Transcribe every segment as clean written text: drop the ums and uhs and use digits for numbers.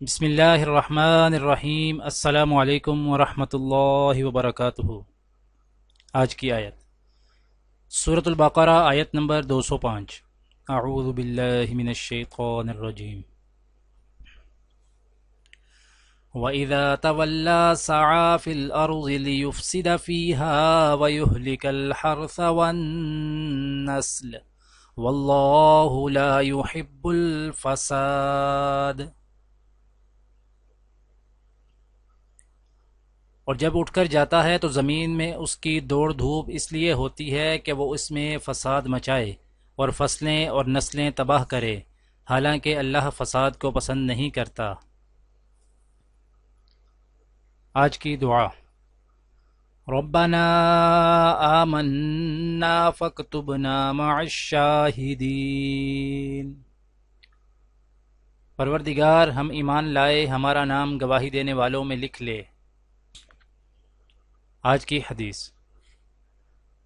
بسم اللہ الرحمن الرحیم۔ السلام علیکم ورحمۃ اللہ وبرکاتہ۔ آج کی آیت سورۃ البقرہ، آیت نمبر 205۔ اعوذ باللہ من الشیطان الرجیم۔ وَإِذَا تَوَلَّى سَعَىٰ فِي الْأَرْضِ لِيُفْسِدَ فِيهَا وَيُهْلِكَ الْحَرْثَ وَالنَّسْلَ وَاللَّهُ لَا يُحِبُّ الْفَسَادَ۔ اور جب اٹھ کر جاتا ہے تو زمین میں اس کی دوڑ دھوپ اس لیے ہوتی ہے کہ وہ اس میں فساد مچائے اور فصلیں اور نسلیں تباہ کرے، حالانکہ اللہ فساد کو پسند نہیں کرتا۔ آج کی دعا: ربنا آمنا فاکتبنا مع الشاہدین۔ پروردگار، ہم ایمان لائے، ہمارا نام گواہی دینے والوں میں لکھ لے۔ آج کی حدیث: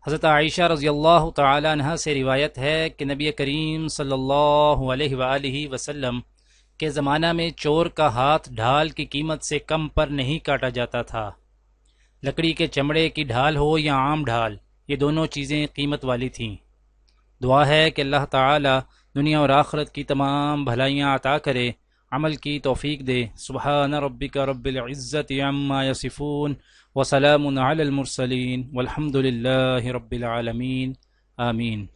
حضرت عائشہ رضی اللہ تعالی عنہ سے روایت ہے کہ نبی کریم صلی اللہ علیہ وآلہ وسلم کے زمانہ میں چور کا ہاتھ ڈھال کی قیمت سے کم پر نہیں کاٹا جاتا تھا۔ لکڑی کے چمڑے کی ڈھال ہو یا عام ڈھال، یہ دونوں چیزیں قیمت والی تھیں۔ دعا ہے کہ اللہ تعالی دنیا اور آخرت کی تمام بھلائیاں عطا کرے، عمل کی توفیق دے۔ سبحان ربک رب العزت عما یصفون وسلام علی المرسلین والحمد للہ رب العالمین، آمین۔